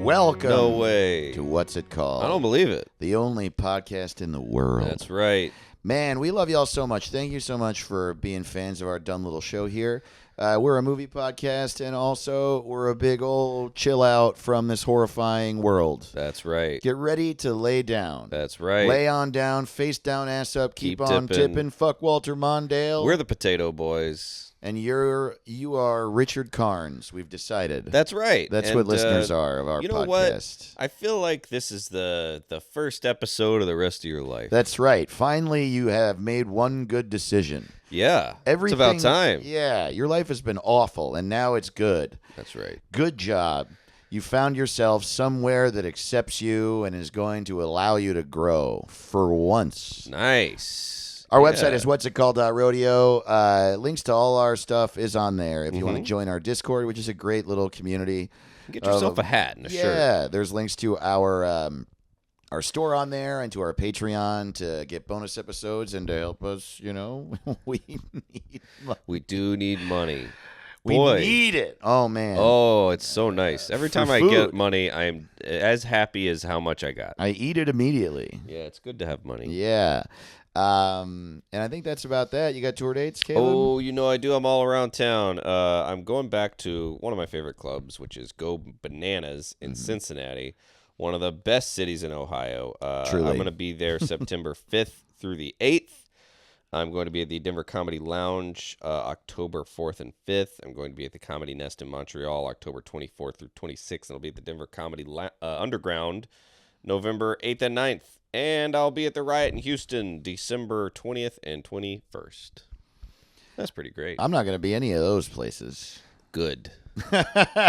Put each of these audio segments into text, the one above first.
Welcome. No way. To What's It Called? I don't believe it. The only podcast in the world. That's right. Man, we love y'all so much. Thank you so much for being fans of our dumb little show here. We're a movie podcast, and also we're a big old chill out from this horrifying world. That's right. Get ready to lay down. That's right. Lay on down, face down, ass up, keep on tipping. tipping. Fuck Walter Mondale. We're the Potato Boys. And you are Richard Carnes. We've decided. That's right. That's And, what listeners are of our you know podcast. What? I feel like this is the first episode of the rest of your life. That's right. Finally, you have made one good decision. Yeah. Everything, it's about time. Yeah. Your life has been awful, and now it's good. That's right. Good job. You found yourself somewhere that accepts you and is going to allow you to grow for once. Nice. Our website is whatsitcalled.rodeo. Links to all our stuff is on there. If you want to join our Discord, which is a great little community. Get yourself a hat and a shirt. Yeah, there's links to our store on there and to our Patreon to get bonus episodes and to help us, we need money. We do need money. We Boy. need it. Oh, man. Oh, it's so nice. Every For time I food. get money, I'm as happy as how much I got. I eat it immediately. Yeah, it's good to have money. Yeah. And I think that's about that. You got tour dates, Caleb? Oh, I do. I'm all around town. I'm going back to one of my favorite clubs, which is Go Bananas in Cincinnati, one of the best cities in Ohio. Truly. I'm going to be there September 5th through the 8th. I'm going to be at the Denver Comedy Lounge October 4th and 5th. I'm going to be at the Comedy Nest in Montreal October 24th through 26th. And I'll be at the Denver Comedy Underground November 8th and 9th. And I'll be at the Riot in Houston December 20th and 21st. That's pretty great. I'm not going to be any of those places. Good.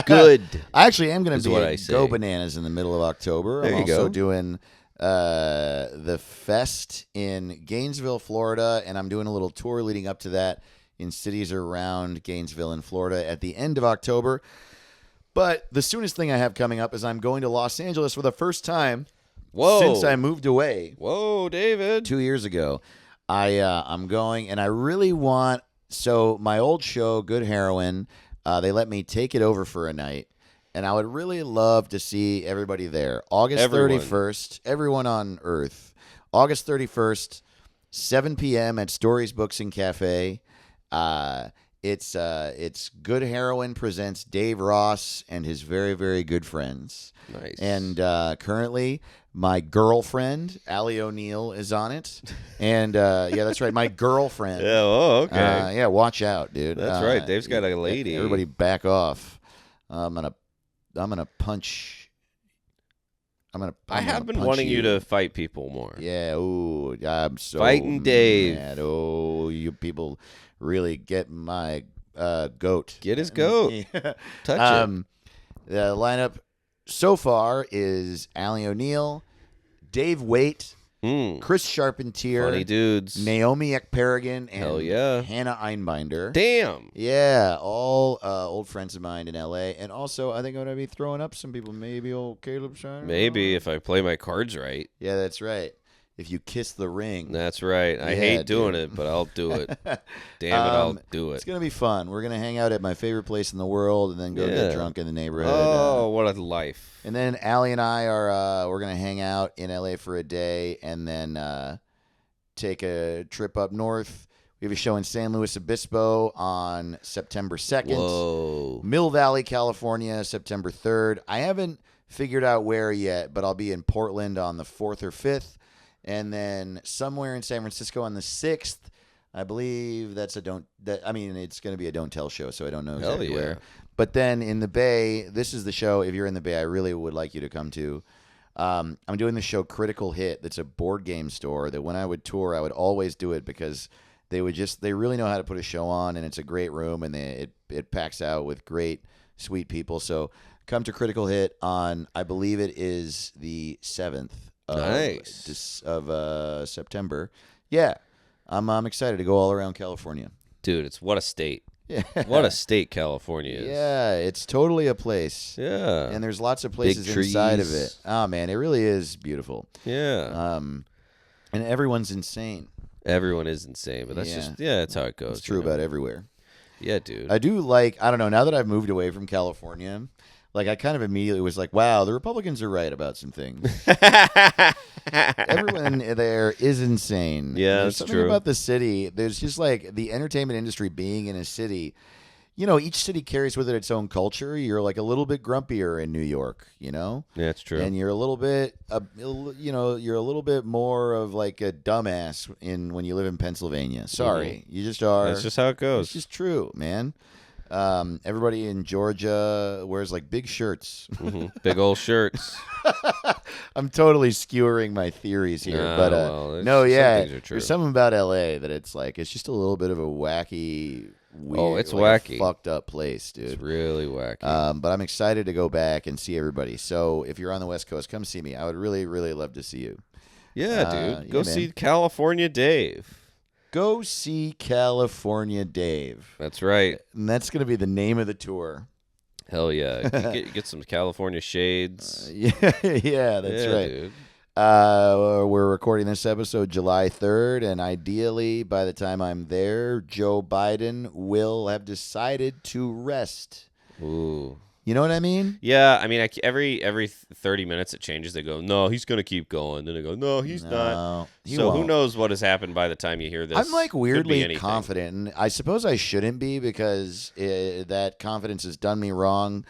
Good. I actually am going to be what at I say. Go Bananas in the middle of October. There I'm you also go. doing the Fest in Gainesville, Florida, and I'm doing a little tour leading up to that in cities around Gainesville and Florida at the end of October. But the soonest thing I have coming up is I'm going to Los Angeles for the first time since I moved away. Whoa, David. 2 years ago. I'm going, and I really want. So my old show, Good Heroin, they let me take it over for a night, and I would really love to see everybody there. August 31st, everyone on Earth. August 31st, 7 p.m. at Stories Books and Cafe. It's Good Heroin presents Dave Ross and his very, very good friends. Nice. And currently, my girlfriend, Allie O'Neill, is on it. And, yeah, that's right, my girlfriend. Yeah, okay. Yeah, watch out, dude. That's right. Dave's got a lady. Everybody back off. I'm gonna punch. I have been wanting you to fight people more. Yeah, ooh, I'm so Fighting Dave. mad. Oh, you people really get my goat. Get his goat. Yeah. Touch it. The lineup so far is Allie O'Neill, Dave Waite, Chris Charpentier, Funny dudes. Naomi Ekperigin, and Hell yeah. Hannah Einbinder. Damn. Yeah, all old friends of mine in L.A. And also, I think I'm going to be throwing up some people. Maybe old Caleb Shiner. Maybe if I play my cards right. Yeah, that's right. If you kiss the ring. That's right. I Yeah, hate doing dude. it, but I'll do it. Damn it, I'll do It's it. going to be fun. We're going to hang out at my favorite place in the world and then go get Yeah. drunk in the neighborhood. Oh, what a life. And then Allie and I we're going to hang out in L.A. for a day and then take a trip up north. We have a show in San Luis Obispo on September 2nd. Whoa. Mill Valley, California, September 3rd. I haven't figured out where yet, but I'll be in Portland on the 4th or 5th. And then somewhere in San Francisco on the 6th. I believe it's going to be a don't tell show, so I don't know exactly Hell yeah. where. But then in the Bay, this is the show. If you're in the Bay, I really would like you to come to. I'm doing the show Critical Hit. That's a board game store that when I would tour, I would always do it because they really know how to put a show on, and it's a great room, and it packs out with great, sweet people. So come to Critical Hit on, I believe it is the 7th of September. Yeah. I'm excited to go all around California. Dude, it's what a state. Yeah. What a state California is. Yeah, it's totally a place. Yeah. And there's lots of places Big inside of trees. it. Oh, man, it really is beautiful. Yeah. And everyone's insane. Everyone is insane, but that's that's how it goes. It's true about everywhere. Yeah, dude. I do like, I don't know, now that I've moved away from California, Like, I kind of immediately was like, wow, the Republicans are right about some things. Everyone there is insane. Yeah, There's that's something true. about the city. There's just like the entertainment industry being in a city. You know, each city carries with it its own culture. You're like a little bit grumpier in New York, you know? Yeah, that's true. And you're a little bit, you're a little bit more of like a dumbass when you live in Pennsylvania. Sorry, you just are. That's just how it It's goes. just true, man. Everybody in Georgia wears like big shirts. Big old shirts. I'm totally skewering my theories here, Nah, but well, there's- no, some yeah, things are true. there's something about LA that it's just a little bit of a wacky, weird, it's like wacky. a fucked up place, dude. It's really wacky. But I'm excited to go back and see everybody. So if you're on the West Coast, come see me. I would really, really love to see you. yeah, dude. Go yeah, see man. California Dave. Go see California Dave. That's right. And that's going to be the name of the tour. Hell yeah. Get some California shades. Yeah, yeah, that's Yeah, right. dude. We're recording this episode July 3rd, and ideally, by the time I'm there, Joe Biden will have decided to rest. Ooh. You know what I mean? Yeah, I mean, every 30 minutes it changes. They go, no, he's going to keep going. Then they go, no, he's not. No, he So who won't. knows what has happened by the time you hear this? I'm like Could be weirdly anything. confident, and I suppose I shouldn't be because that confidence has done me wrong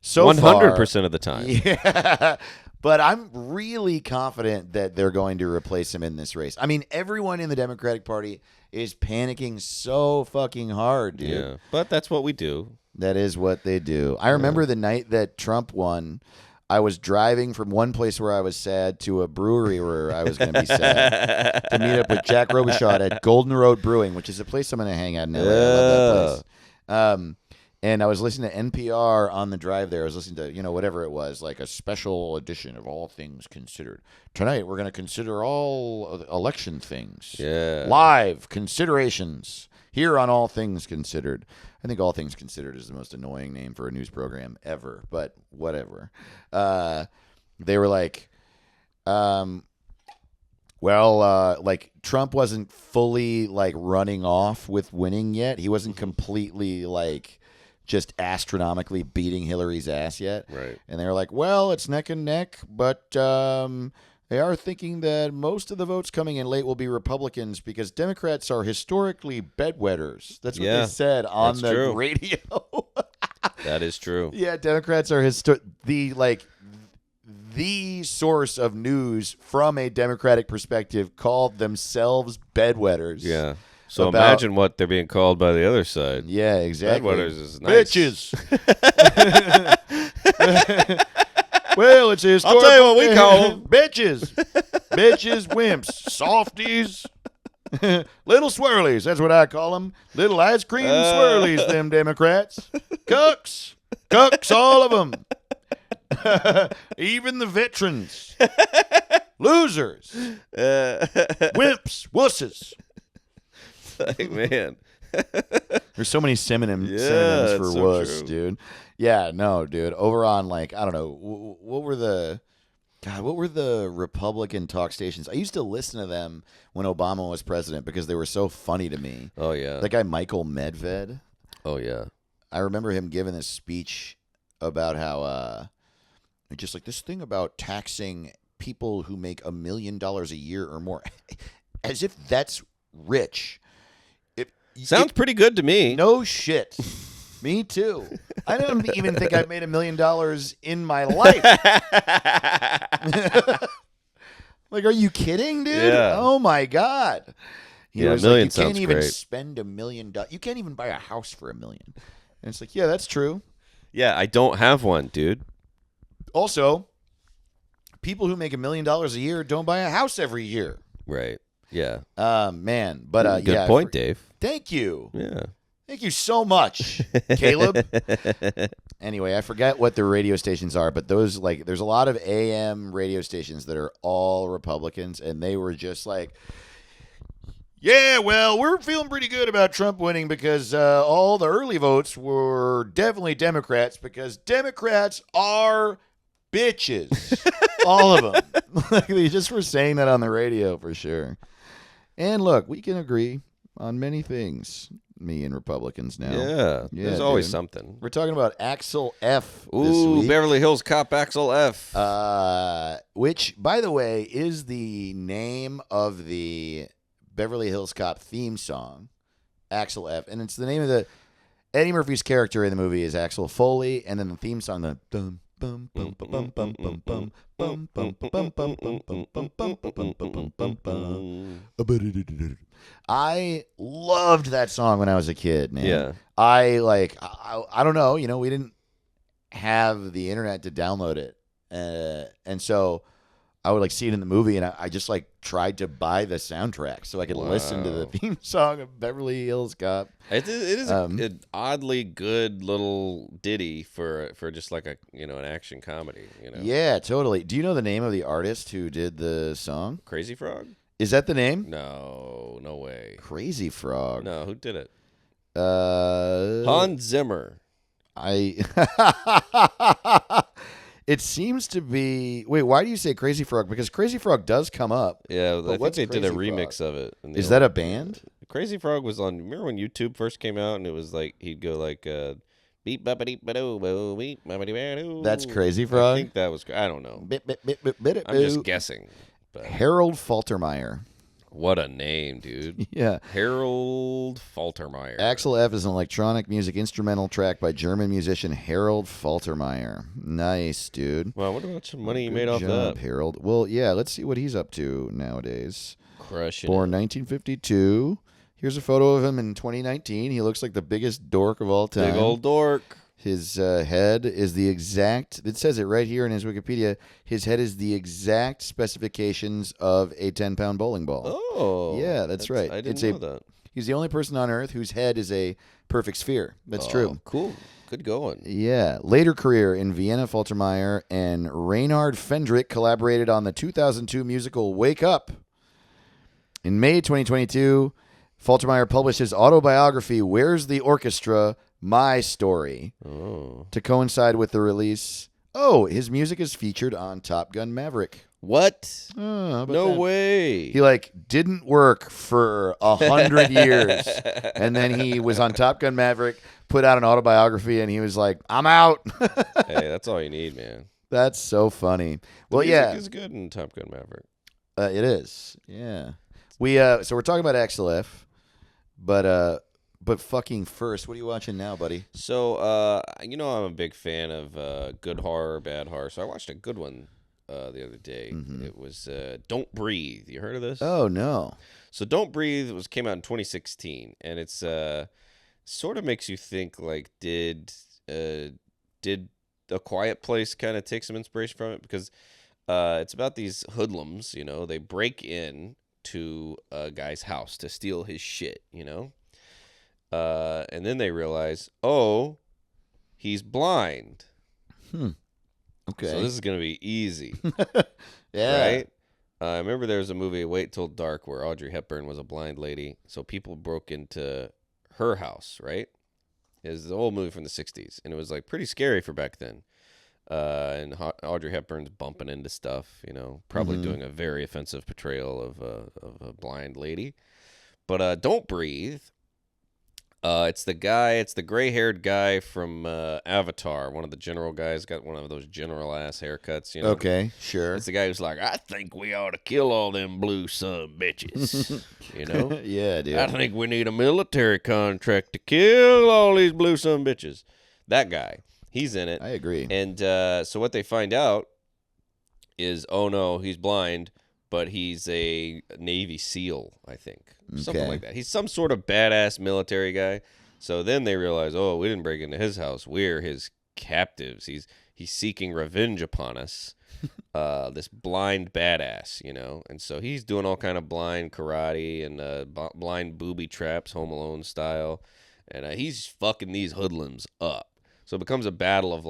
so 100% of the time. Yeah. But I'm really confident that they're going to replace him in this race. I mean, everyone in the Democratic Party is panicking so fucking hard, dude. Yeah, but that's what we do. That is what they do. I remember the night that Trump won, I was driving from one place where I was sad to a brewery where I was going to be sad to meet up with Jack Robichaud at Golden Road Brewing, which is a place I'm going to hang out in LA. I love that place. And I was listening to NPR on the drive there. I was listening to, whatever it was, like a special edition of All Things Considered. Tonight, we're going to consider all election things. Yeah. Live considerations here on All Things Considered. I think All Things Considered is the most annoying name for a news program ever, but whatever. They were like, like Trump wasn't fully like running off with winning yet. He wasn't completely like just astronomically beating Hillary's ass yet. Right. And they were like, well, it's neck and neck, but they are thinking that most of the votes coming in late will be Republicans because Democrats are historically bedwetters. That's what Yeah, they said on that's the true. radio. That is true. Yeah, Democrats are the source of news from a Democratic perspective called themselves bedwetters. Yeah. So About- imagine what they're being called by the other side. Yeah, exactly. Bedwetters is nice. Bitches. Well, it's a historical. I'll tell you what we call them. Bitches. Bitches, wimps, softies, little swirlies. That's what I call them. Little ice cream swirlies, them Democrats. Cucks. Cucks, all of them. Even the veterans. Losers. Wimps. Wusses. Like, man. There's so many synonyms Yeah, for that's so wuss, true. dude. Yeah, no, dude. Over on I don't know, what were the Republican talk stations? I used to listen to them when Obama was president because they were so funny to me. Oh, yeah. That guy Michael Medved. Oh, yeah. I remember him giving this speech about how just like this thing about taxing people who make $1 million a year or more, as if that's rich. Sounds pretty good to me. No shit. Me too. I don't even think I've made $1 million in my life. Like, are you kidding, dude? Yeah. Oh my god. He Yeah, was $1 million like, you can't sounds even great. spend $1 million. You can't even buy a house for $1 million. And it's like, yeah, that's true. Yeah, I don't have one, dude. Also, people who make $1 million a year don't buy a house every year. Right. Yeah. Man, but Good yeah. point, Dave. Thank you. Yeah. Thank you so much, Caleb. Anyway, I forget what the radio stations are, but those there's a lot of AM radio stations that are all Republicans, and they were just like, yeah, well, we're feeling pretty good about Trump winning because all the early votes were definitely Democrats because Democrats are bitches. All of them. They just were saying that on the radio for sure. And look, we can agree on many things. Me and Republicans now. Yeah, there's always dude. something. We're talking about Axel F. this Ooh, week. Beverly Hills Cop Axel F. Which, by the way, is the name of the Beverly Hills Cop theme song, Axel F. And it's the name of the Eddie Murphy's character in the movie is Axel Foley, and then the theme song, the dum bum bum bum bum bum bum bum bum bum bum bum bum bum bum bum bum. I loved that song when I was a kid, man. Yeah. I don't know, we didn't have the internet to download it. And so I would see it in the movie, and I just tried to buy the soundtrack so I could listen to the theme song of Beverly Hills Cop. It is an oddly good little ditty for just an action comedy. Yeah, totally. Do you know the name of the artist who did the song? Crazy Frog? Is that the name? No way. Crazy Frog. No, who did it? Hans Hans Zimmer. It seems to be. Wait, why do you say Crazy Frog? Because Crazy Frog does come up. Yeah, I think they did a Crazy remix Frog? of it. Is that a band? Crazy Frog was on. Remember when YouTube first came out and it was he'd go beep bappity ba beep bappity ba. That's Crazy Frog? I think that was. I don't know. I'm just guessing. But Harold Faltermeyer. what a name, dude. Yeah. Harold Faltermeyer. Axel F is an electronic music instrumental track by German musician Harold Faltermeyer. Nice, dude. Wow, what about some money you made Good off job, that? Harold. Well, yeah, let's see what he's up to nowadays. Crushing Born it. 1952. Here's a photo of him in 2019. He looks like the biggest dork of all time. Big old dork. His head is the exact, it says it right here in his Wikipedia, his head is the exact specifications of a 10-pound bowling ball. Oh. Yeah, that's right. I didn't know that. He's the only person on Earth whose head is a perfect sphere. That's true. Cool. Good going. Yeah. Later career in Vienna, Faltermeyer and Reynard Fendrick collaborated on the 2002 musical Wake Up. In May 2022, Faltermeyer published his autobiography, Where's the Orchestra? My Story, to coincide with the release. Oh, his music is featured on Top Gun Maverick. What? Oh, how about No that? way. He didn't work for 100 years, and then he was on Top Gun Maverick, put out an autobiography, and he was like, "I'm out." Hey, that's all you need, man. That's so funny. Well, the yeah, music is good in Top Gun Maverick. it is. Yeah, we so we're talking about Axel F, but fucking first, what are you watching now, buddy? So, I'm a big fan of good horror, bad horror. So I watched a good one the other day. It was Don't Breathe. You heard of this? Oh no. So Don't Breathe came out in 2016, and it's sort of makes you think did A Quiet Place kind of take some inspiration from it, because it's about these hoodlums. They break in to a guy's house to steal his shit. And then they realize, oh, he's blind. Okay. So this is going to be easy. Yeah. Right? I remember there was a movie, Wait Till Dark, where Audrey Hepburn was a blind lady. So people broke into her house, right? It was the old movie from the 60s. And it was pretty scary for back then. And Audrey Hepburn's bumping into stuff, probably doing a very offensive portrayal of a blind lady. But Don't Breathe. It's the gray-haired guy from Avatar, one of the general guys, got one of those general-ass haircuts, Okay, sure. It's the guy who's like, I think we ought to kill all them blue son bitches, Yeah, dude. I think we need a military contract to kill all these blue son bitches. That guy, he's in it. I agree. And so what they find out is, oh, no, he's blind, but he's a Navy SEAL, I think. Something Okay. like that. He's some sort of badass military guy. So then they realize, oh, we didn't break into his house. We're his captives. He's seeking revenge upon us. This blind badass, And so he's doing all kind of blind karate and blind booby traps, Home Alone style. And he's fucking these hoodlums up. So it becomes a battle of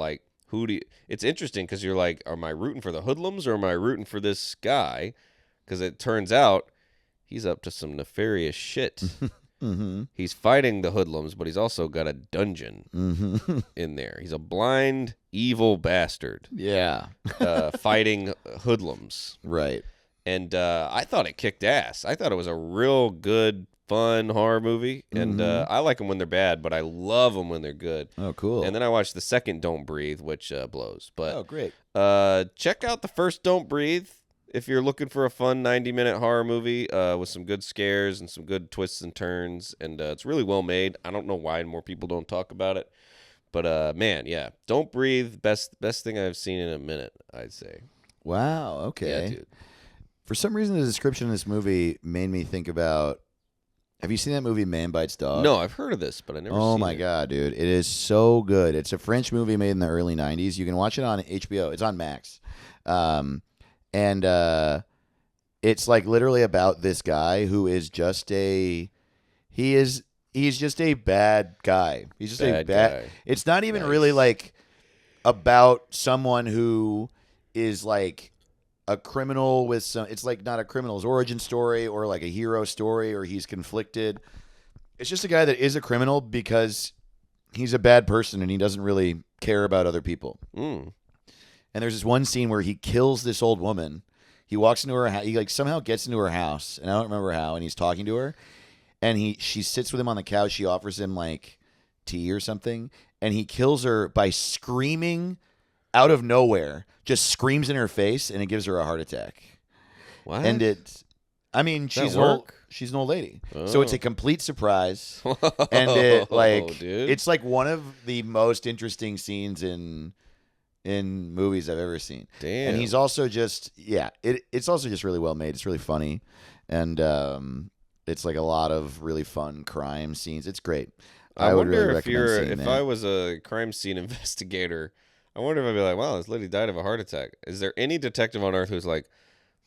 it's interesting because you're like, am I rooting for the hoodlums or am I rooting for this guy? Because it turns out he's up to some nefarious shit. He's fighting the hoodlums, but he's also got a dungeon in there. He's a blind, evil bastard Yeah. fighting hoodlums. Right. And I thought it kicked ass. I thought it was a real good, fun horror movie. And I like them when they're bad, but I love them when they're good. Oh, cool. And then I watched the second Don't Breathe, which blows. But great. check out the first Don't Breathe if you're looking for a fun 90-minute horror movie with some good scares and some good twists and turns. And it's really well made. I don't know why more people don't talk about it. But, man, yeah. Don't Breathe, best thing I've seen in a minute, I'd say. Wow, okay. Yeah, dude. For some reason, the description of this movie made me think about... Have you seen that movie, Man Bites Dog? No, I've heard of this, but I never seen it. Oh, my God, dude. It is so good. It's a French movie made in the early 90s. You can watch it on HBO. It's on Max. It's like literally about this guy who is just he's just a bad guy. He's just a bad guy. It's not even really like about someone who is like a criminal with some. It's like not a criminal's origin story or like a hero story or he's conflicted. It's just a guy that is a criminal because he's a bad person and he doesn't really care about other people. And there's this one scene where he kills this old woman. He walks into her house. He like somehow gets into her house, and I don't remember how. And he's talking to her, and she sits with him on the couch. She offers him like tea or something, and he kills her by screaming out of nowhere. Just screams in her face, and it gives her a heart attack. What? And she's an old lady, so it's a complete surprise. And it's like one of the most interesting scenes in movies I've ever seen. Damn. And he's also just it's also just really well made. It's really funny, and it's like a lot of really fun crime scenes. It's great. I would wonder really if recommend seeing if that. I was a crime scene investigator, I wonder if I'd be like, wow, this lady died of a heart attack. Is there any detective on earth who's like,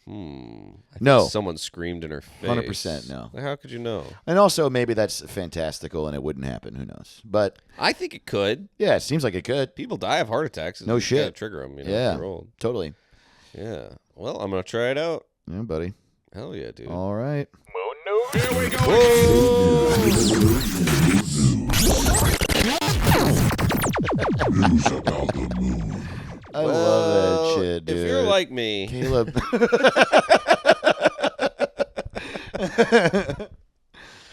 I think No. someone screamed in her face? 100% no. Like, how could you know? And also maybe that's fantastical and it wouldn't happen. Who knows? But I think it could. yeah, it seems like it could. People die of heart attacks. No You shit. gotta trigger them. Yeah. If you're old. Totally. Yeah. Well, I'm gonna try it out. Yeah, buddy. Hell yeah, dude. All right. Here we go. News about the moon. I love that shit, dude. If you're like me, Caleb.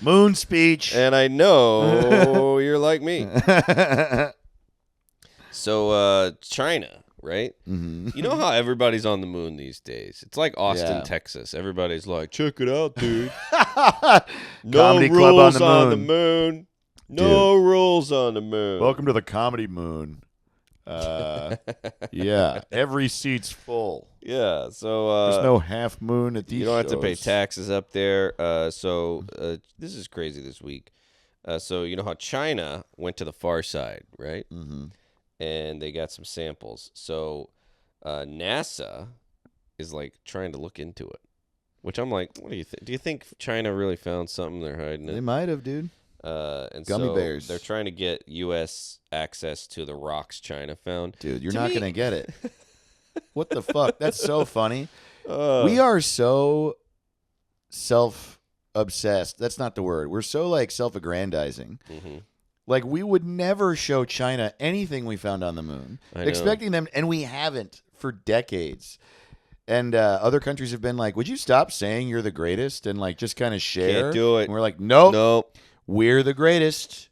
Moon speech. and I know you're like me. So, China, right? Mm-hmm. You know how everybody's on the moon these days? It's like Austin, Yeah. Texas. Everybody's like, check it out, dude. No Comedy rules club on the on the moon. moon. No rules on the moon. Welcome to the comedy moon. Yeah, every seat's full. Yeah, so There's no half moon at these you don't have to pay shows. taxes up there. This is crazy this week. So you know how China went to the far side, right? Mm-hmm. And they got some samples. So NASA is like trying to look into it, which I'm like, what do you think? Do you think China really found something they're hiding? They might have, dude. And Gummy so bears. they're trying to get U.S. access to the rocks China found. Dude, you're To not me- going to get it. What the fuck? That's so funny. Uh, We are so self-obsessed. That's not the word. We're so, like, self-aggrandizing. mhm. Like, we would never show China anything we found on the moon. I know. Expecting them, and we haven't for decades. And other countries have been like, would you stop saying you're the greatest and, like, just kind of share? Can't do it. And we're like, nope. Nope. We're the greatest.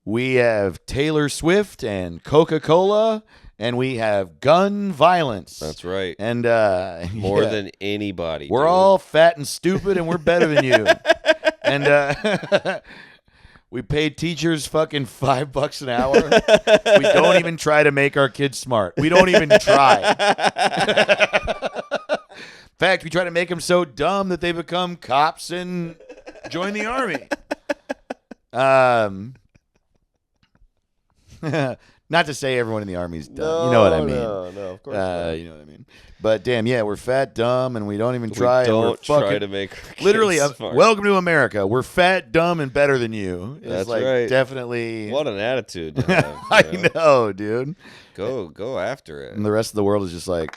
We have Taylor Swift and Coca-Cola, and we have gun violence. That's right. And More yeah. than anybody. We're dude. all fat and stupid, and we're better than you. And we pay teachers fucking $5 an hour. We don't even try to make our kids smart. We don't even try. In fact, we try to make them so dumb that they become cops and join the army. Not to say everyone in the army is dumb. You know what I mean. No, of course not. You know what I mean. But damn, yeah, we're fat, dumb, and we don't even We try. and we're don't try fucking, to make our kids literally. smart. Welcome to America. We're fat, dumb, and better than you. It's That's like right. definitely. What an attitude to have. I you know? know, dude. Go after it. And the rest of the world is just like,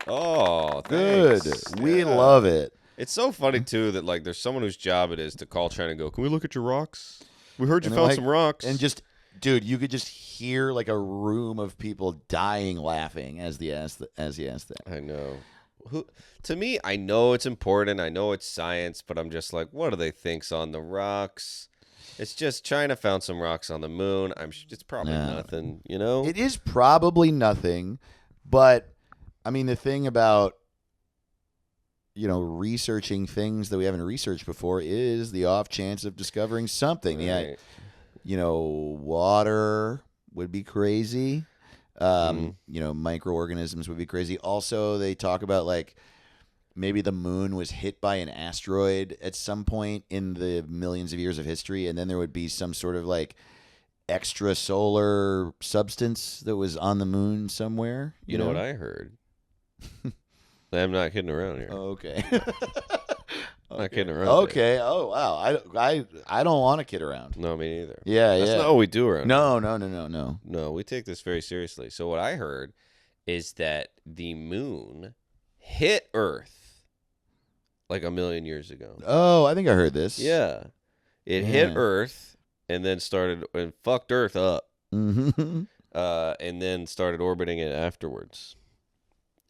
Oh, good. thanks. We Yeah. love it. It's so funny too that like there's someone whose job it is to call China and go, "Can we look at your rocks? We heard you And they're found like- some rocks." And just, dude, you could just hear like a room of people dying laughing as he asked that. I know. who to me, I know it's important. I know it's science, but I'm just like, what do they think's on the rocks? It's just China found some rocks on the moon. It's probably nothing, you know? It is probably nothing, but I mean, the thing about, researching things that we haven't researched before is the off chance of discovering something. Right. Yeah, water would be crazy. Microorganisms would be crazy. Also, they talk about like maybe the moon was hit by an asteroid at some point in the millions of years of history, and then there would be some sort of like extrasolar substance that was on the moon somewhere. You know what I heard? I'm not kidding around here. Oh, okay. I'm not kidding around. Okay. Here. Oh, wow. I don't want to kid around. No, me neither. Yeah, That's not what we do around No, here. no. No, we take this very seriously. So what I heard is that the moon hit Earth like 1 million years ago. Oh, I think I heard this. Yeah. It hit Earth and then fucked Earth up. Mm-hmm. And then started orbiting it afterwards.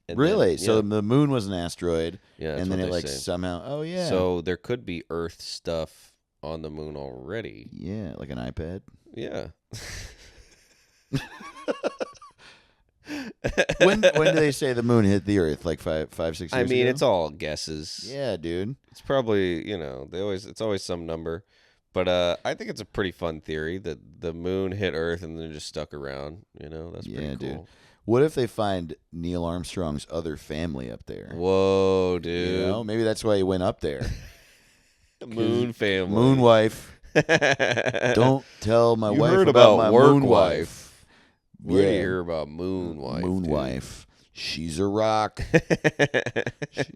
And really? Then, so the moon was an asteroid, yeah, and then it say. somehow. Oh yeah. So there could be Earth stuff on the moon already. Yeah, like an iPad. Yeah. when do they say the moon hit the Earth? Like 5, 6 years ago? I mean, it's all guesses. Yeah, dude. It's probably, it's always some number. But I think it's a pretty fun theory that the moon hit Earth and then just stuck around. That's pretty cool. Dude. What if they find Neil Armstrong's other family up there? Whoa, dude. Maybe that's why he went up there. Moon family. Moon wife. Don't tell my you wife heard about my work moon wife. Where do you hear about moon wife? Moon dude? wife. She's a rock.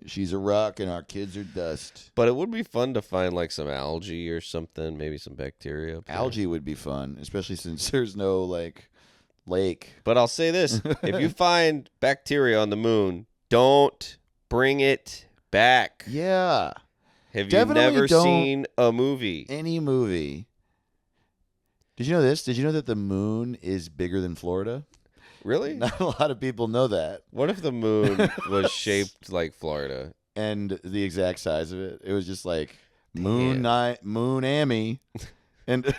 She's a rock, and our kids are dust. But it would be fun to find like some algae or something, maybe some bacteria. Up there. Algae would be fun, especially since there's no lake. But I'll say this: if you find bacteria on the moon, don't bring it back. Yeah. Have Definitely you never don't- seen a movie? Any movie. Did you know this? Did you know that the moon is bigger than Florida? Really? Not a lot of people know that. What if the moon was shaped like Florida? And the exact size of it. It was just like Damn. Moon Amy. And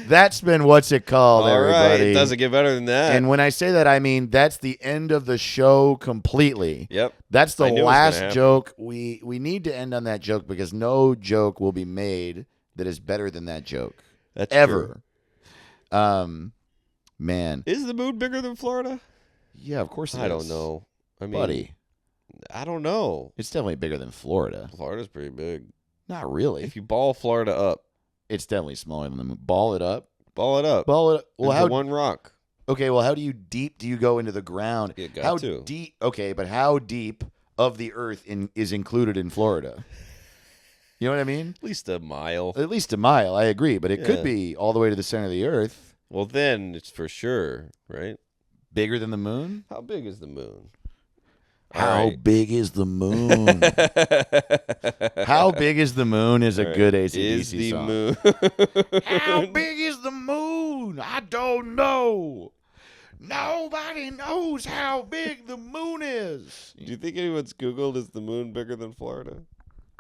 that's been what's it called, All right, everybody. it doesn't get better than that. And when I say that, I mean that's the end of the show completely. Yep. That's the I knew it was gonna last happen. joke. We need to end on that joke because no joke will be made that is better than that joke. That's ever. true. Man. Is the moon bigger than Florida? Yeah, of course it is. I don't know. I mean, Buddy. I don't know. It's definitely bigger than Florida. Florida's pretty big. Not really. If you ball Florida up, It's definitely smaller than the moon. Ball it up. ball it up. Ball it up. Well, into how one rock. Okay, well, how deep do you go into the ground? You got how to. deep? Okay, but how deep of the Earth is included in Florida? You know what I mean? At least a mile. At least a mile. I agree, but it Yeah. could be all the way to the center of the Earth. Well, then it's for sure, right? Bigger than the moon? How big is the moon? How right. big is the moon? How big is the moon is a All right. good Is AC/DC the song. moon? How big is the moon? I don't know. Nobody knows how big the moon is. Do you think anyone's Googled, is the moon bigger than Florida?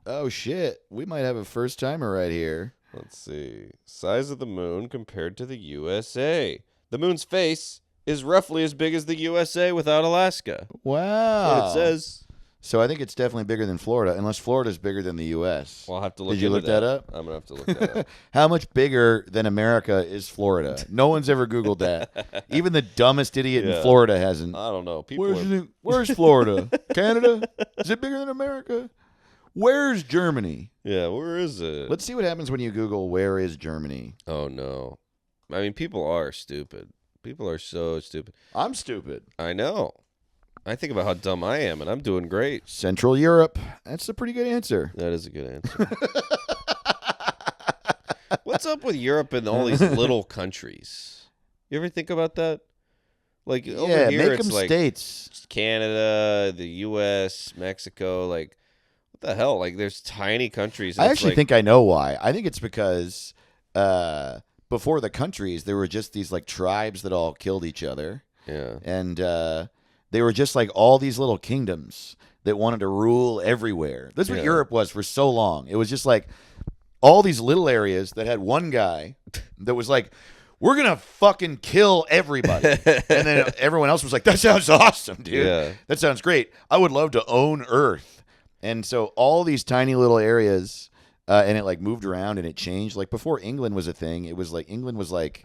Oh, shit. We might have a first timer right here. Let's see. Size of the moon compared to the USA. The moon's face is roughly as big as the USA without Alaska. Wow. That's what it says. So I think it's definitely bigger than Florida, unless Florida's bigger than the U.S. Well, I'll have to look Did you into look that up? I'm going to have to look that up. How much bigger than America is Florida? No one's ever Googled that. Even the dumbest idiot in Yeah. Florida hasn't. I don't know. People are... Where's Florida? Canada? Is it bigger than America? Where's Germany? Yeah, where is it? Let's see what happens when you Google where is Germany. Oh, no. I mean, people are stupid. People are so stupid. I'm stupid. I know. I think about how dumb I am, and I'm doing great. Central Europe. That's a pretty good answer. That is a good answer. What's up with Europe and all these little countries? You ever think about that? Like over Yeah, here, make it's them like states. Canada, the U.S., Mexico. Like, what the hell? Like, there's tiny countries. I and it's actually like, think I know why. I think it's because before the countries, there were just these like tribes that all killed each other. Yeah. And they were just like all these little kingdoms that wanted to rule everywhere. That's what Yeah. Europe was for so long. It was just like all these little areas that had one guy that was like, we're going to fucking kill everybody. And then everyone else was like, that sounds awesome, dude. Yeah. That sounds great. I would love to own Earth. And so all these tiny little areas, and it like moved around and it changed. Like before England was a thing, it was like England was like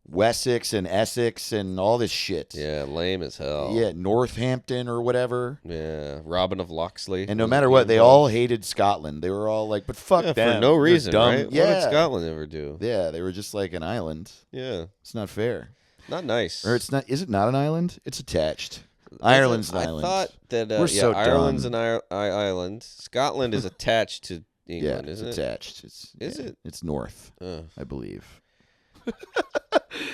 Wessex and Essex and all this shit. Yeah, lame as hell. Yeah, Northampton or whatever. Yeah, Robin of Locksley. And no was matter a what, they king. all hated Scotland. They were all like, but fuck Yeah, them. for no They're reason, dumb. right? Yeah. What did Scotland ever do? Yeah, they were just like an island. Yeah, It's not fair. not nice. Or it's not. Is it not an island? It's attached. Ireland's an I island. thought that We're so Ireland's dumb. an island. Scotland is attached to Yeah, England, it's isn't it? attached. It's, Is yeah, it? It's north, Uh, I believe.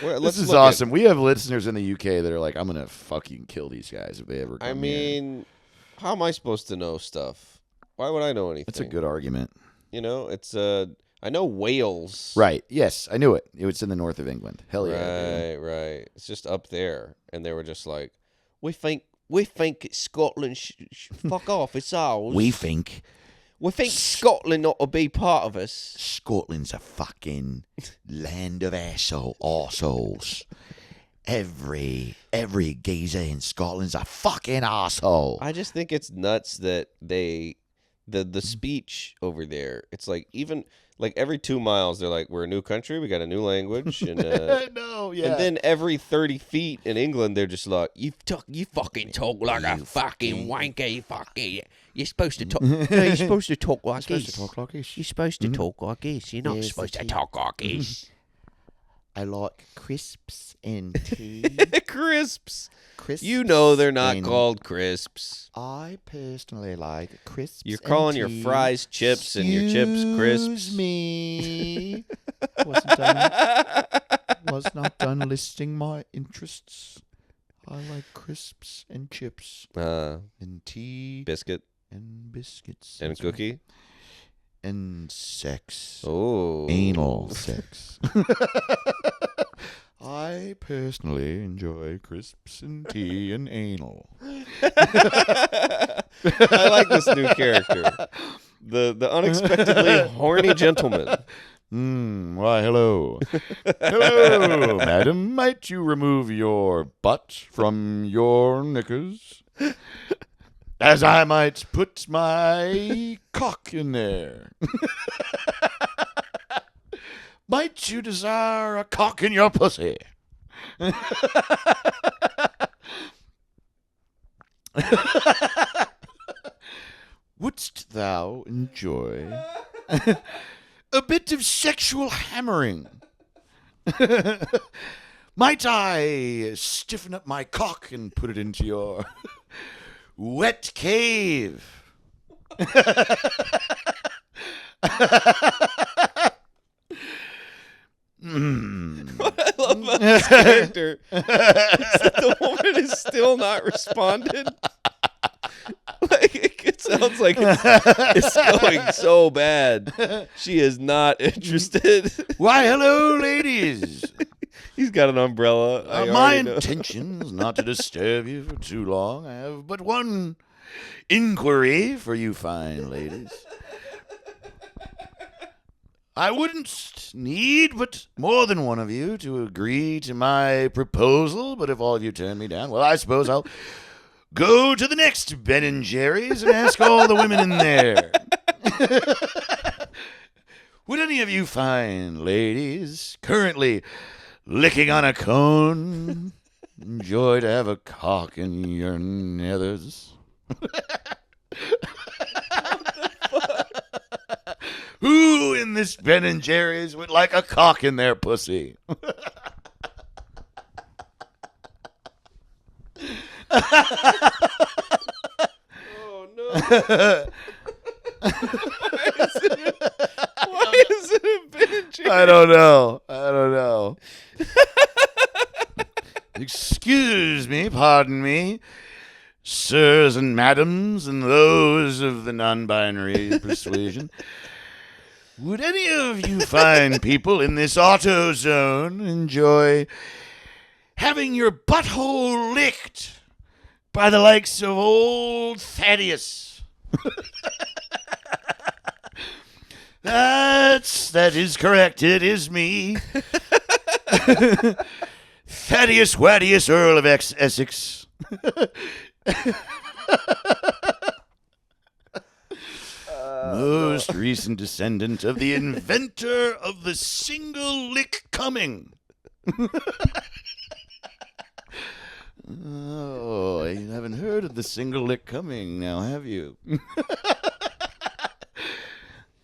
well, This let's is look at- awesome. We have listeners in the UK that are like, I'm gonna fucking kill these guys if they ever come I here. mean, how am I supposed to know stuff? Why would I know anything? That's a good argument. You know, it's I know Wales. Right. Yes, I knew it. It's in the north of England. Hell yeah. dude. Right. It's just up there, and they were just like, we think Scotland fuck off. It's ours. We think We think Scotland ought to be part of us. Scotland's a fucking land of arseholes. Every geezer in Scotland's a fucking asshole. I just think it's nuts that the speech over there. It's like even like every 2 miles they're like, we're a new country, we got a new language, and no, yeah. and then every 30 feet in England they're just like, you fucking talk like a fucking wanker, you fucking. You're supposed to talk. No, you're supposed to talk like this. You're supposed to talk like this. You're not Yes, supposed to it talk like this. I like crisps and tea. Crisps. Crisps. You know they're not and- called crisps. I personally like crisps. You're and calling your tea. fries chips and your chips crisps. Excuse me. Was not done listing my interests. I like crisps and chips and tea Biscuit and biscuits and That's right. cookie. And sex. Oh, Anal sex. I personally enjoy crisps and tea and anal. I like this new character, the unexpectedly horny gentleman. Why, hello. Hello, madam. Might you remove your butt from your knickers? As I might put my cock in there. Might you desire a cock in your pussy? Wouldst thou enjoy a bit of sexual hammering? Might I stiffen up my cock and put it into your wet cave? What I love about this character is that the woman is still not responded. Like it sounds like it's going so bad. She is not interested. Why, hello, ladies. He's got an umbrella. I My already know. intention is not to disturb you for too long. I have but one inquiry for you fine ladies. I wouldn't need but more than one of you to agree to my proposal, but if all of you turn me down, well, I suppose I'll go to the next Ben and Jerry's and ask all the women in there. Would any of you fine ladies currently licking on a cone enjoy to have a cock in your nethers? Who in this Ben and Jerry's would like a cock in their pussy? Oh no! Why is it a binge? I don't know. Excuse me, pardon me, sirs and madams and those of the non-binary persuasion. Would any of you fine people in this auto zone enjoy having your butthole licked by the likes of old Thaddeus. That is correct. It is me. Thaddeus Waddius, Earl of Essex. Most recent descendant of the inventor of the single lick coming. Oh, you haven't heard of the single lick coming now, have you?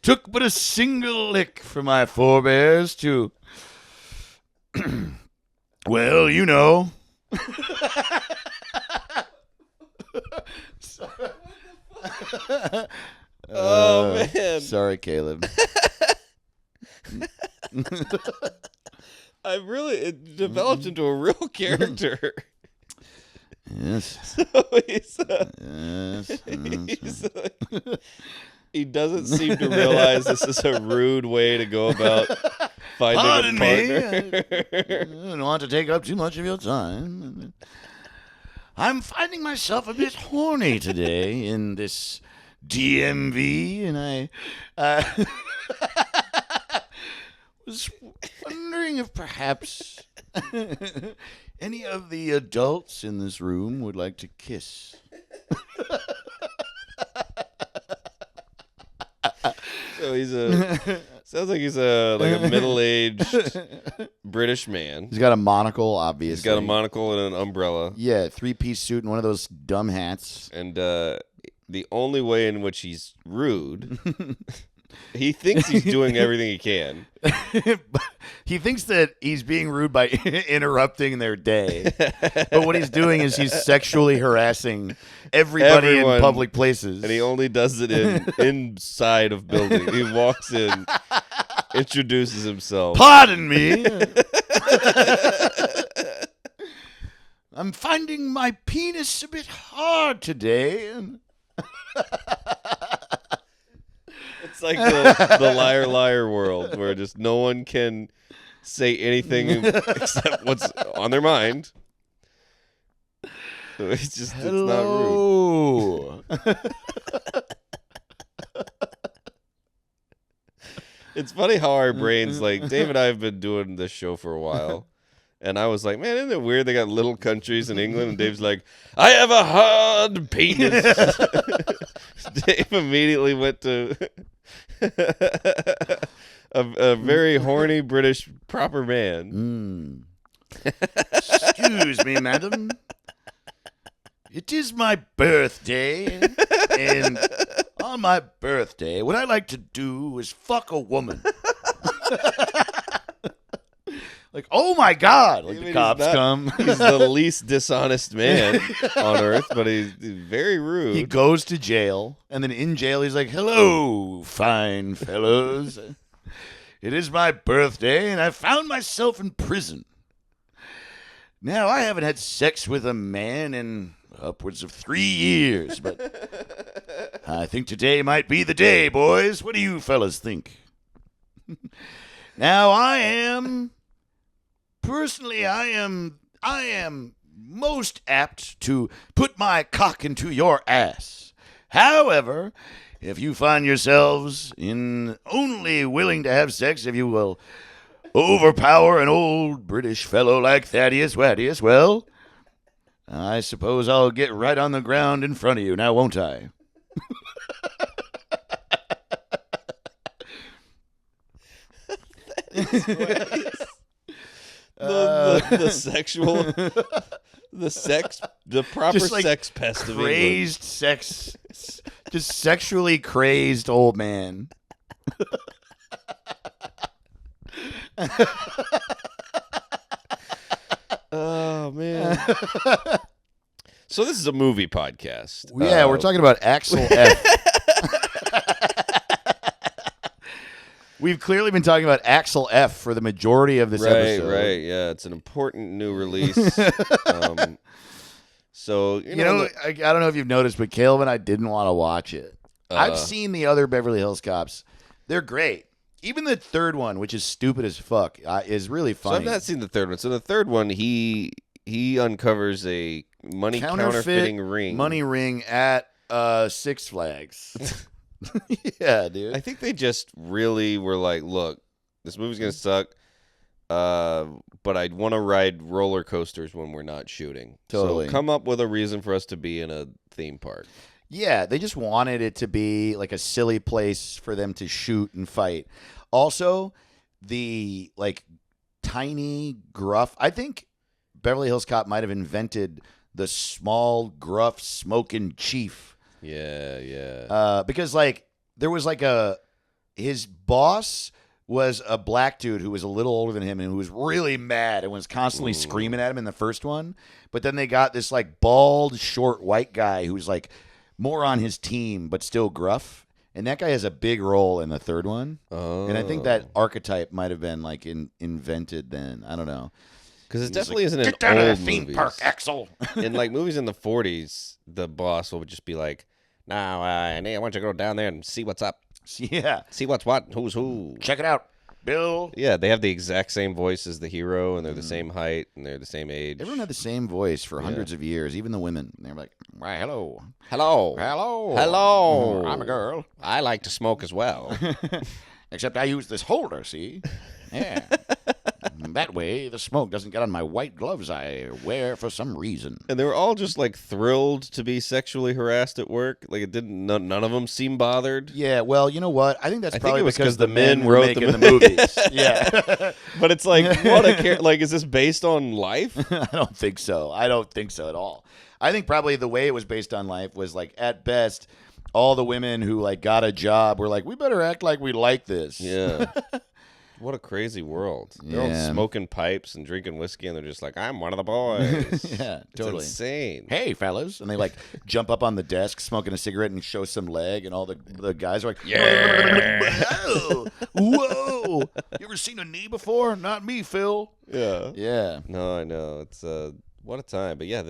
Took but a single lick for my forebears to, well, you know. Oh, man. Sorry, Caleb. It developed into a real character. Yes. So he's, Yes. he doesn't seem to realize this is a rude way to go about finding Pardon a partner. me. I don't want to take up too much of your time. I'm finding myself a bit horny today in this DMV, and I was wondering if perhaps any of the adults in this room would like to kiss. So sounds like he's a middle-aged British man. He's got a monocle, obviously. He's got a monocle and an umbrella. Yeah, three-piece suit and one of those dumb hats. And the only way in which he's rude, he thinks he's doing everything he can. He thinks that he's being rude by interrupting their day. But what he's doing is he's sexually harassing everybody in public places. And he only does it inside of buildings. He walks in, introduces himself. Pardon me. I'm finding my penis a bit hard today. It's like the liar, liar world where just no one can say anything except what's on their mind. So it's not rude. It's funny how our brains, like, Dave and I have been doing this show for a while. And I was like, man, isn't it weird they got little countries in England? And Dave's like, I have a hard penis. Dave immediately went to a very horny British proper man. Excuse me, madam. It is my birthday. And on my birthday, what I like to do is fuck a woman. Like, oh my God! Like, the cops come. He's the least dishonest man on earth, but he's very rude. He goes to jail, and then in jail, he's like, hello, fine fellows. It is my birthday, and I found myself in prison. Now, I haven't had sex with a man in upwards of 3 years, but I think today might be the day, boys. What do you fellas think? Now, Personally, I am most apt to put my cock into your ass. However, if you find yourselves only willing to have sex if you will overpower an old British fellow like Thaddeus Waddius, well, I suppose I'll get right on the ground in front of you now, won't I? The sexual, the proper Just like sex pest of England. Crazed sex, just sexually crazed old man. Oh man! So this is a movie podcast. Yeah, we're talking about Axel F. We've clearly been talking about Axel F for the majority of this episode. Right. Yeah, it's an important new release. So you know, I don't know if you've noticed, but Caleb and I didn't want to watch it. I've seen the other Beverly Hills Cops; they're great. Even the third one, which is stupid as fuck, is really funny. So I've not seen the third one. So the third one, he he uncovers a money counterfeiting ring. money ring at Six Flags. Yeah, dude. I think they just really were like, look, this movie's gonna suck, but I'd want to ride roller coasters when we're not shooting. Totally. So come up with a reason for us to be in a theme park. Yeah, they just wanted it to be like a silly place for them to shoot and fight. Also, the like tiny gruff. I think Beverly Hills Cop might have invented the small gruff smoking chief. Yeah. Because like there was like his boss was a black dude who was a little older than him and who was really mad and was constantly screaming at him in the first one. But then they got this like bald, short white guy who's like more on his team but still gruff. And that guy has a big role in the third one. Oh. And I think that archetype might have been like invented then. I don't know. Because it definitely isn't in Get down to the old theme movies. park, Axel. In like movies in the 40s, the boss would just be like, "Now, I want you to go down there and see what's up. Yeah. See what's what, who's who." Check it out, Bill. Yeah, they have the exact same voice as the hero, and they're the same height, and they're the same age. Everyone had the same voice for hundreds of years, even the women. They're like, "Why, hello. Hello. Hello. Hello. I'm a girl. I like to smoke as well. Except I use this holder, see? Yeah. That way, the smoke doesn't get on my white gloves I wear for some reason." And they were all just like thrilled to be sexually harassed at work. Like it didn't. None of them seemed bothered. Yeah, well, you know what? I think that's I think probably it was because 'cause the the men men were wrote making the the movies. Yeah. But it's like, what a like. Is this based on life? I don't think so. I don't think so at all. I think probably the way it was based on life was like at best, all the women who like got a job were like, we better act like we like this. Yeah. What a crazy world. They're Yeah. all smoking pipes and drinking whiskey, and they're just like, I'm one of the boys. Yeah, It's totally. insane. Hey, fellas. And they like jump up on the desk smoking a cigarette and show some leg, and all the guys are like, whoa, whoa. You ever seen a knee before? Not me, Phil. Yeah. Yeah. No, I know. It's what a time. But yeah,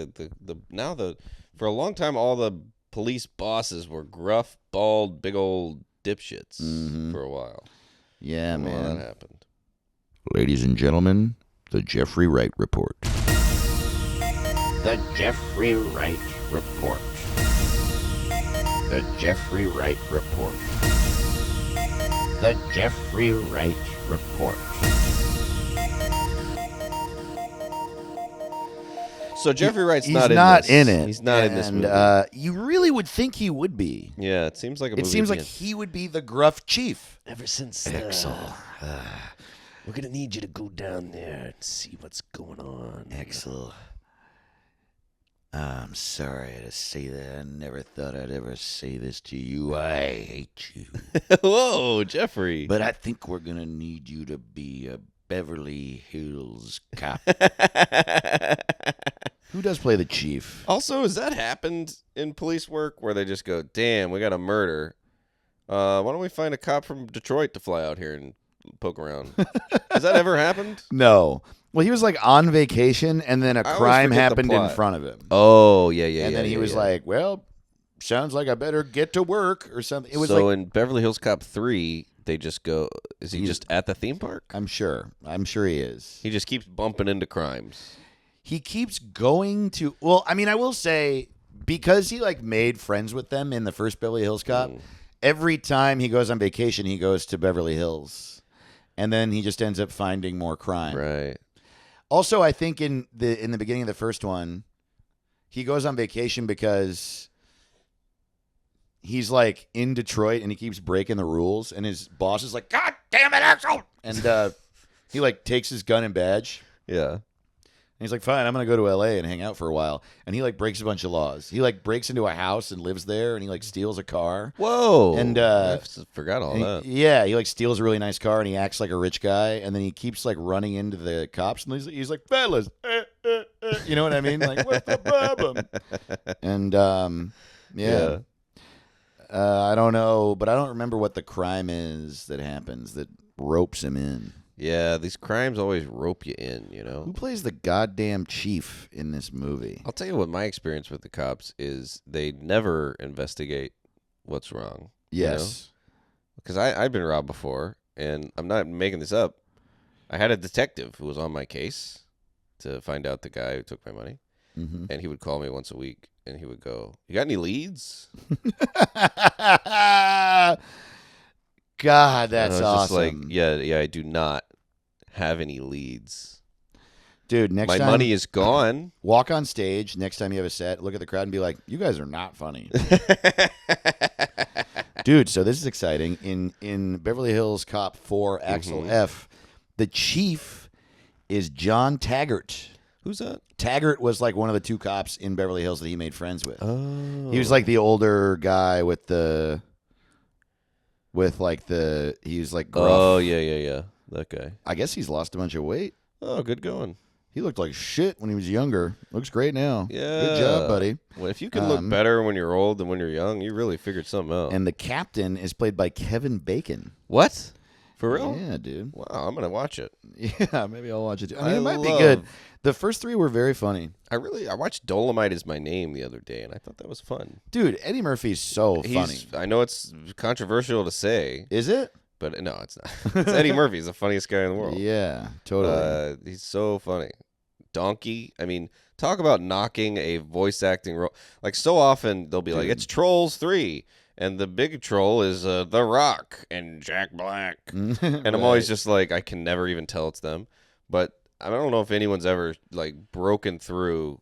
for a long time, all the police bosses were gruff, bald, big old dipshits for a while. Yeah, Well, man. that happened. Ladies and gentlemen, the Jeffrey Wright Report. The Jeffrey Wright Report. The Jeffrey Wright Report. The Jeffrey Wright Report. So Jeffrey Wright's He's not in it. He's not in this And, movie. you really would think he would be. Yeah, it seems like a movie. It seems like being- he would be the gruff chief. Ever since Axel. we're gonna need you to go down there and see what's going on. Axel. I'm sorry to say that. I never thought I'd ever say this to you. I hate you. Whoa, Jeffrey. But I think we're going to need you to be a Beverly Hills cop. Who does play the chief? Also, has that happened in police work where they just go, damn, we got a murder. Why don't we find a cop from Detroit to fly out here and poke around? Has that ever happened? No. Well, he was like on vacation, and then a always crime forget the happened in plot. front of him. Oh, yeah. And then he was like, well, sounds like I better get to work or something. It was so like, in Beverly Hills Cop 3, they just go, is he just at the theme park? I'm sure he is. He just keeps bumping into crimes. He keeps going to, well, I mean, I will say, because he like made friends with them in the first Beverly Hills Cop, every time he goes on vacation, he goes to Beverly Hills. And then he just ends up finding more crime. Right. Also, I think in the beginning of the first one, he goes on vacation because he's like in Detroit and he keeps breaking the rules, and his boss is like, "God damn it, Axel!" And he like takes his gun and badge, Yeah. and he's like, "Fine, I'm gonna go to L.A. and hang out for a while." And he like breaks a bunch of laws. He like breaks into a house and lives there, and he like steals a car. Whoa. And, I forgot all And that. yeah, he like steals a really nice car, and he acts like a rich guy, and then he keeps like running into the cops, and he's like, "Fellas, you know what I mean? Like, what's the problem?" And yeah. I don't know, but I don't remember what the crime is that happens that ropes him in. Yeah, these crimes always rope you in, you know? Who plays the goddamn chief in this movie? I'll tell you what my experience with the cops is they never investigate what's wrong. Yes. Because I've been robbed before, and I'm not making this up. I had a detective who was on my case to find out the guy who took my money. Mm-hmm. And he would call me once a week, and he would go, "You got any leads?" God, And that's I was just like, awesome. yeah, I do not have any leads. Dude, next My time, money is gone. walk on stage next time you have a set, look at the crowd and be like, you guys are not funny. Dude, so this is exciting. In Beverly Hills Cop 4 Axel F, the chief is John Taggart. Who's that? Taggart was like one of the two cops in Beverly Hills that he made friends with. Oh. He was like the older guy with he was like gruff. Oh, yeah. That guy. I guess he's lost a bunch of weight. Oh, good going. He looked like shit when he was younger. Looks great now. Yeah. Good job, buddy. Well, if you can look better when you're old than when you're young, you really figured something out. And the captain is played by Kevin Bacon. What? For real? Yeah, dude. Wow, I'm going to watch it. Yeah, maybe I'll watch it too. I mean, I it might be love- good. The first three were very funny. I watched Dolomite Is My Name the other day, and I thought that was fun. Dude, Eddie Murphy's so funny. I know it's controversial to say, Is it? but no, it's not. It's Eddie Murphy. He's the funniest guy in the world. Yeah, totally. He's so funny. Donkey. I mean, talk about knocking a voice acting role. Like, so often they'll be like, it's Trolls 3. And the big troll is The Rock and Jack Black. And I'm always just like, I can never even tell it's them. But I don't know if anyone's ever like broken through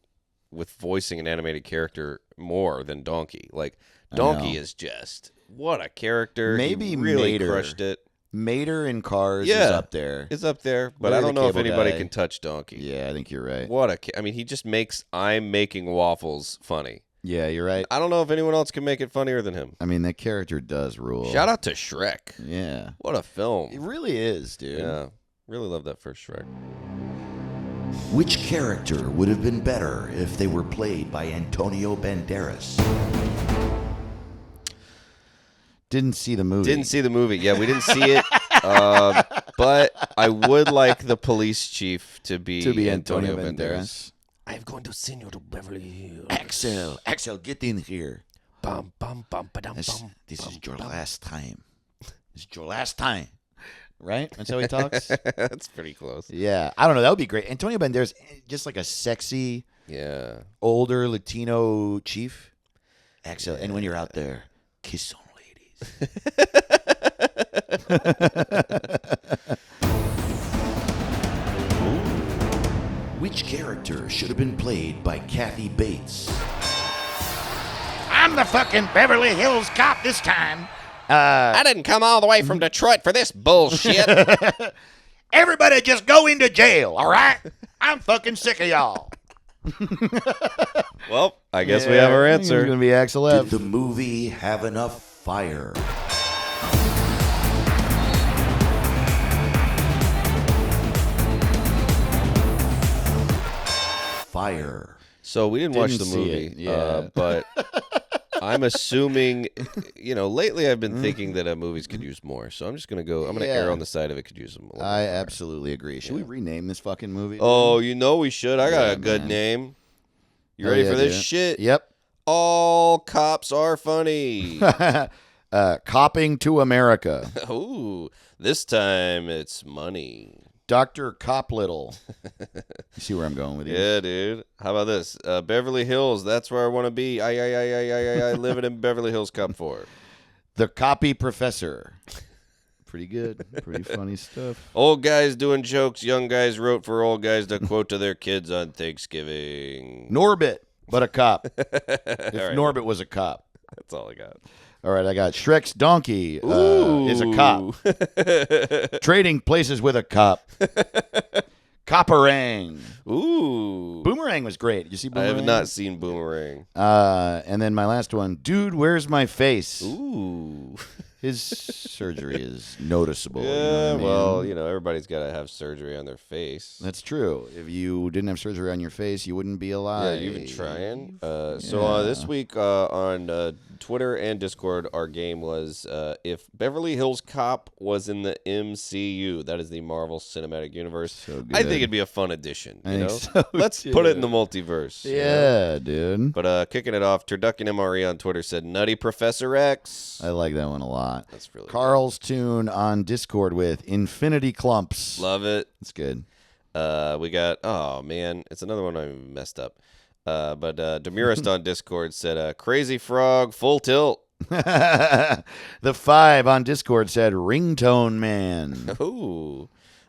with voicing an animated character more than Donkey. Like, Donkey is just, what a character. Maybe he really Mater. crushed it. Mater in Cars is Yeah. up there. It's up there, but Larry I the don't know if Cable anybody Guy. can touch Donkey. Yeah, I think you're right. I mean, he just makes I'm making waffles funny. Yeah, you're right. I don't know if anyone else can make it funnier than him. I mean, that character does rule. Shout out to Shrek. Yeah. What a film. It really is, dude. Yeah. Really love that first Shrek. Which character would have been better if they were played by Antonio Banderas? Didn't see the movie. Didn't see the movie. Yeah, we didn't see it. But I would like the police chief to be Antonio Banderas. I'm going to send you to Beverly Hills. Axel, get in here. Bum, bum, bum, ba-dum, This bum, is bum, your bum. last time. This is your last time. Right? That's how he talks? That's pretty close. Yeah. I don't know. That would be great. Antonio Banderas, just like a sexy, Yeah. older Latino chief. Axel, and when you're out there, kiss some ladies. Which character should have been played by Kathy Bates? I'm the fucking Beverly Hills Cop this time. I didn't come all the way from Detroit for this bullshit. Everybody just go into jail, all right? I'm fucking sick of y'all. Well, I guess we have our It's answer. going to be Axel Did F. the movie have enough fire? Fire. So we didn't watch Didn't the see movie, it, yeah. but I'm assuming, lately I've been thinking that movies could use more. So I'm just going to go, I'm going to err Yeah. on the side of it could use them. A little I bit more. absolutely agree. Should we rename this fucking movie? Oh, we should. I got Yeah, a good man. name. You Oh, ready yeah, for this dude. shit? Yep. All cops are funny. Copping to America. Ooh, this time it's money. Dr. Coplittle. You see where I'm going with you? Yeah, dude. How about this? Beverly Hills, that's where I want to be. I living in Beverly Hills Cop 4. The Copy Professor. Pretty good. Pretty funny stuff. Old guys doing jokes, young guys wrote for old guys to quote to their kids on Thanksgiving. Norbit, but a cop. If right. Norbit was a cop. That's all I got. All right, I got Shrek's donkey is a cop. Trading places with a cop. Copperang. Ooh. Boomerang was great. You see I Boomerang? have not seen Boomerang. And then my last one, Dude, Where's My Face? Ooh. His surgery is noticeable. Yeah, you know what I mean? well, everybody's got to have surgery on their face. That's true. If you didn't have surgery on your face, you wouldn't be alive. Yeah, you've been trying. So this week on Twitter and Discord, our game was if Beverly Hills Cop was in the MCU, that is the Marvel Cinematic Universe. So I good. think it'd be a fun addition. I You know, think so, let's too. put it in the multiverse. you know? Yeah, dude. But kicking it off, Turducken MRE on Twitter said, "Nutty Professor X." I like that one a lot. That's really Carl's tune on Discord with Infinity Clumps. good. Love it. That's good. We got, oh man, it's another one I messed up. But Demirist on Discord said, Crazy Frog, full tilt. The 5 on Discord said Ringtone Man. Ooh.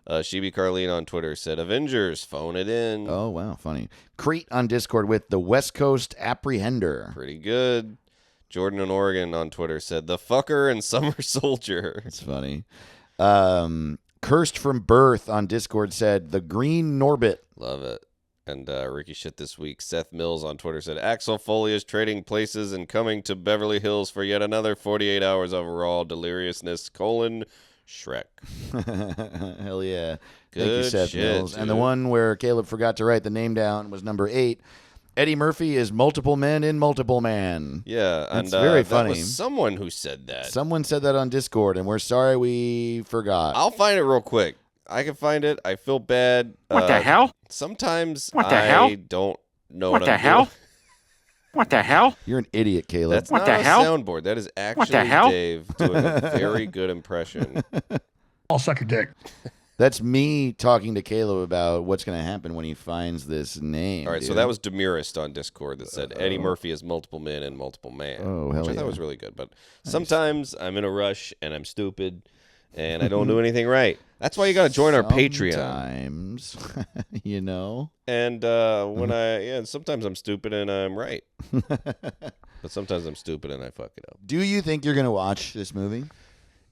Shibi Carlene on Twitter said, Avengers, phone it in. Oh, wow, funny. Crete on Discord with the West Coast Apprehender. Pretty good. Jordan in Oregon on Twitter said, The Fucker and Summer Soldier. That's funny. Cursed from Birth on Discord said the Green Norbit. Love it. And Ricky Shit this week, Seth Mills on Twitter said, Axel Foley is trading places and coming to Beverly Hills for yet another 48 hours of raw deliriousness, Shrek. Hell yeah. Good Thank you, Seth shit, Mills. And the dude. one where Caleb forgot to write the name down was number 8. Eddie Murphy is Multiple Men in Multiple Man. Yeah, and That's very that funny. was someone who said that. Someone said that on Discord, and we're sorry we forgot. I'll find it real quick. I can find it. I feel bad. What the hell? Sometimes What the I hell? don't know What what the I'm hell? doing. What the hell? You're an idiot, Caleb. That's What not the a hell? soundboard. That is actually What the hell? Dave doing a very good impression. I'll suck your dick. That's me talking to Caleb about what's going to happen when he finds this name. All right, so dude. that was Demirist on Discord that said Eddie Murphy is Multiple Men and Multiple Man. Oh, hell which I yeah. thought was really good. But sometimes I'm in a rush and I'm stupid and I don't do anything right. That's why you got to join our Patreon. Sometimes, you know. And sometimes I'm stupid and I'm right. But sometimes I'm stupid and I fuck it up. Do you think you're going to watch this movie?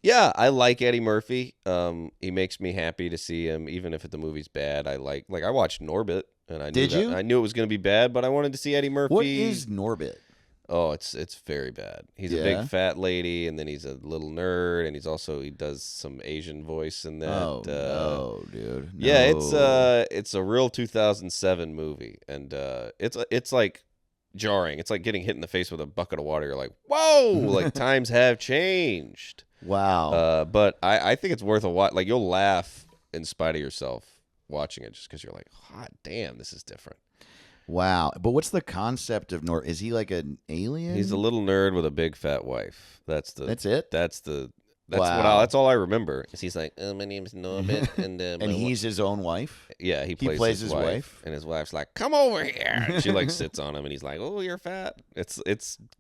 Yeah, I like Eddie Murphy. He makes me happy to see him, even if the movie's bad. I watched Norbit, and I Did you? I knew it was going to be bad, but I wanted to see Eddie Murphy. What is Norbit? Oh, it's very bad. He's a Yeah? big fat lady, and then he's a little nerd, and he does some Asian voice in that. Oh, no, dude. Yeah, No. it's a real 2007 movie, and it's like jarring. It's like getting hit in the face with a bucket of water. You're like, whoa! Like times have changed. Wow. But I think it's worth a watch. Like you'll laugh in spite of yourself watching it, just because you're like, hot damn, this is different. Wow. But what's the concept of Nor? Is he like an alien? He's a little nerd with a big fat wife. That's it? That's all I remember. Is he's like, my name's Norbit, and And he's his own wife? yeah, he plays his his wife? and his wife's like, come over here. And she like sits on him, and he's like, oh, you're fat. It's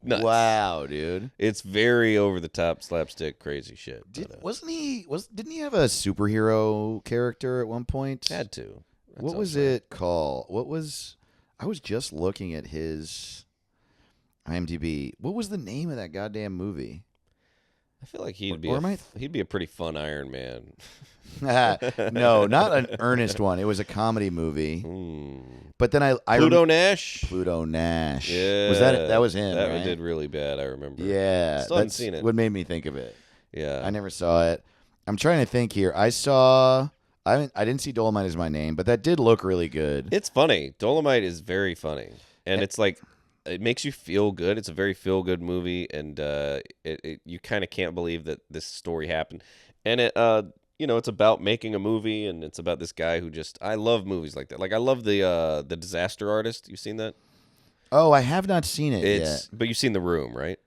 nuts. Wow, dude. It's very over the top slapstick crazy shit. Didn't he have a superhero character at one point? Had to. That What sounds was right. it called? I was just looking at his IMDb. What was the name of that goddamn movie? I feel like Or am I he'd be a pretty fun Iron Man. No, not an earnest one. It was a comedy movie. But then I Pluto Nash. Pluto Nash. Yeah, Was that was him, That right? one did really bad. I remember. Yeah, Still haven't that's seen it. what made me think of it. Yeah, I never saw it. I'm trying to think here. I didn't see Dolomite Is My Name, but that did look really good. It's funny. Dolomite is very funny, and it's like it makes you feel good. It's a very feel good movie, and you kind of can't believe that this story happened. And it's about making a movie, and it's about this guy who I love movies like that. Like I love the Disaster Artist. You've seen that? Oh, I have not seen it yet. But you've seen The Room, right?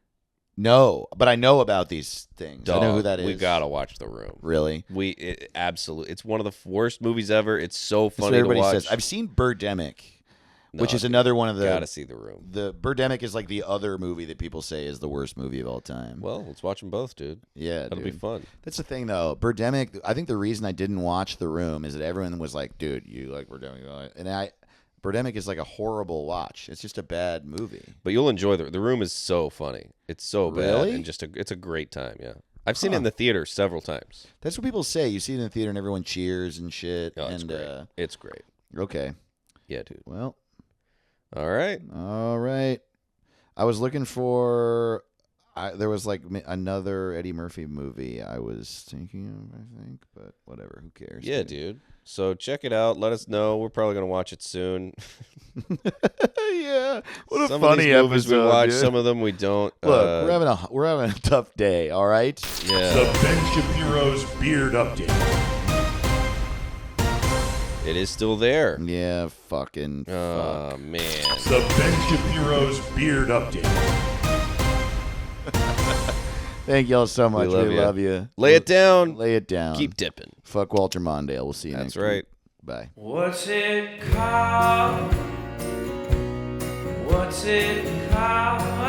No, but I know about these things. I know who Dog, that is. We gotta watch The Room. Really? Absolutely. It's one of the worst movies ever. It's so That's what funny to everybody watch. says. I've seen Birdemic, No, which is dude, another one of the. Gotta see The Room. The Birdemic is like the other movie that people say is the worst movie of all time. Well, let's watch them both, dude. Yeah, That'll dude. be fun. That's the thing, though. Birdemic. I think the reason I didn't watch The Room is that everyone was like, "Dude, you like Birdemic?" And Birdemic is like a horrible watch. It's just a bad movie. But you'll enjoy The Room is so funny. It's so bad Really? and it's a great time. Yeah, I've seen it in the theater several times. That's what people say. You see it in the theater and everyone cheers and shit. Oh, it's and great. It's great. Okay, Yeah, dude. well, All right. all right. I was looking for. There was like another Eddie Murphy movie I was thinking of, I think, but whatever. Who cares? Yeah, dude. So check it out. Let us know. We're probably gonna watch it soon. Yeah. What a Some funny of these movies episode, we watch, dude. some of them we don't. Look, we're having a tough day. All right. Yeah, The Ben Shapiro's Beard Update. it is still there. Yeah. Fucking. Oh man. The Ben Shapiro's Beard Update. Thank y'all so much. love We ya. love you. Lay it down. Lay it down. Keep dipping. Fuck Walter Mondale. We'll see you That's next right. week. Bye. What's it called? What's it called?